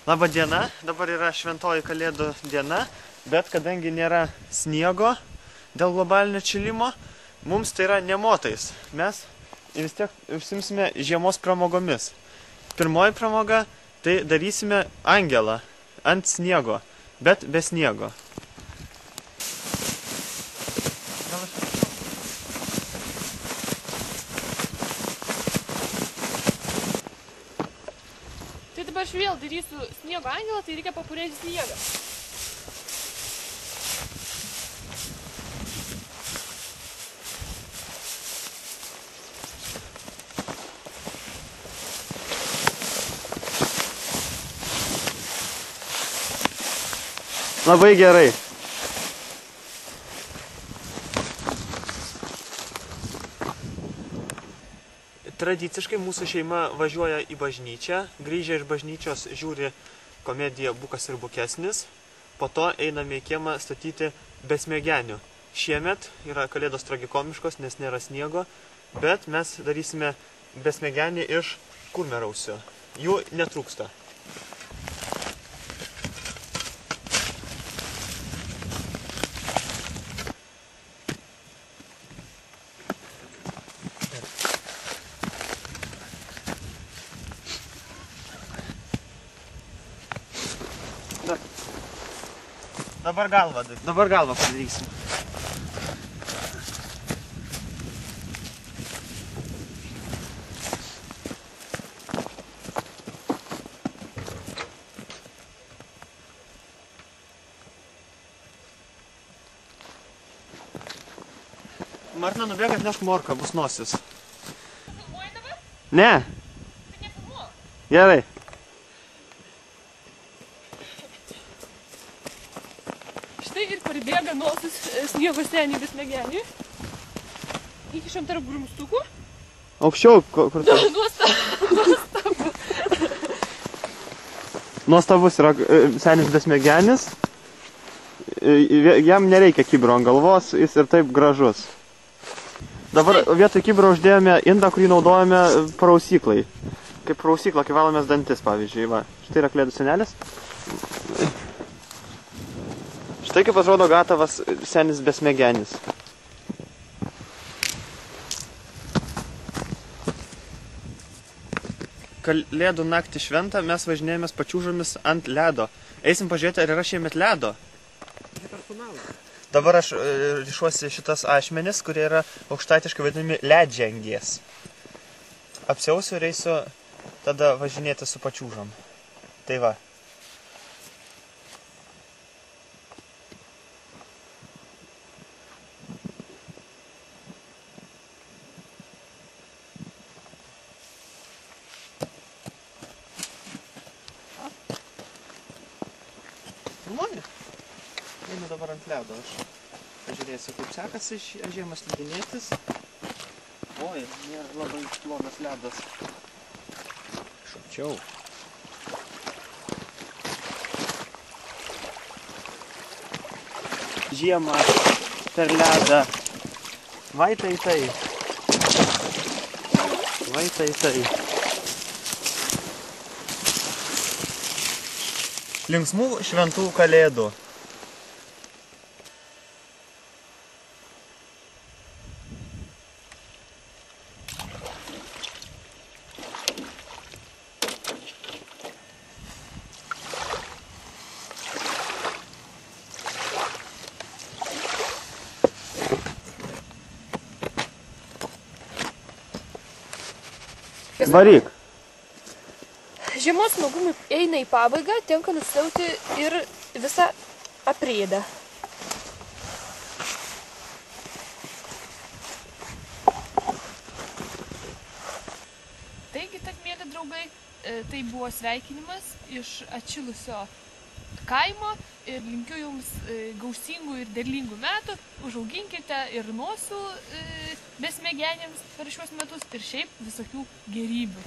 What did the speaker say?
Labą dieną, dabar yra šventoji Kalėdų diena, bet kadangi nėra sniego dėl globalinio atšilimo, mums tai yra nemotais. Mes vis tiek užsimsime žiemos pramogomis. Pirmoji pramoga, tai darysime angelą ant sniego, bet be sniego. Tai dabar aš vėl darysiu sniego angelą, tai reikia papurėti sniegą. Labai gerai. Tradiciškai mūsų šeima važiuoja į bažnyčią, grįžę iš bažnyčios žiūri komediją Bukas ir Bukesnis, po to einame į kiemą statyti besmegenių. Šiemet yra kalėdos tragikomiškos, nes nėra sniego, bet mes darysime besmegenį iš kurmiarausio. Jų netrūksta. Dabar galvą padarysim. Martina, nubėg atnešk morką, bus nosis. Filmuoji dabar? Ne. Tai nefilmuok. Gerai. Štai ir pribėga nosis sniego senį besmegenį. Įkišam tarp grumstukų. Aukščiau, kur tai? Nuostabu. Nuostabus yra senis besmegenis. Jam nereikia kibro ant galvos, jis ir taip gražus. Dabar vietoj kibro uždėjome indą, kurį naudojame prausyklai. Kaip prausykla, kai valomės dantis, pavyzdžiui. Va. Štai yra Kalėdų senelis. Štai kaip atrodo gatavas senis besmegenis. Kalėdų naktį šventą mes važinėjomės pačiūžomis ant ledo. Eisim pažiūrėti, ar yra šiemet ledo. Dabar aš rišuosi šitas ašmenis, kurie yra aukštaitiškai vadinami ledžengės. Apsiausiu ir eisiu tada važinėti su pačiūžom. Tai va. Filmuoji? Einu dabar ant ledo, aš pažiūrėsiu, kaip sekasi žiemą slidinėtis. Oi, nėra labai plonas ledas. Šokčiau. Žiemą per ledą. Vai tai. Vai tai. Linksmų šventų kalėdų. Varyk. Žiemos smagumai eina į pabaigą, tenka nusiauti ir visą aprėdą. Taigi, tak mėly draugai, tai buvo sveikinimas iš atšilusio kaimo ir linkiu jums gausingų ir derlingų metų. Užauginkite ir nosių besmegeniams per šiuos metus ir šiaip visokių gerybių.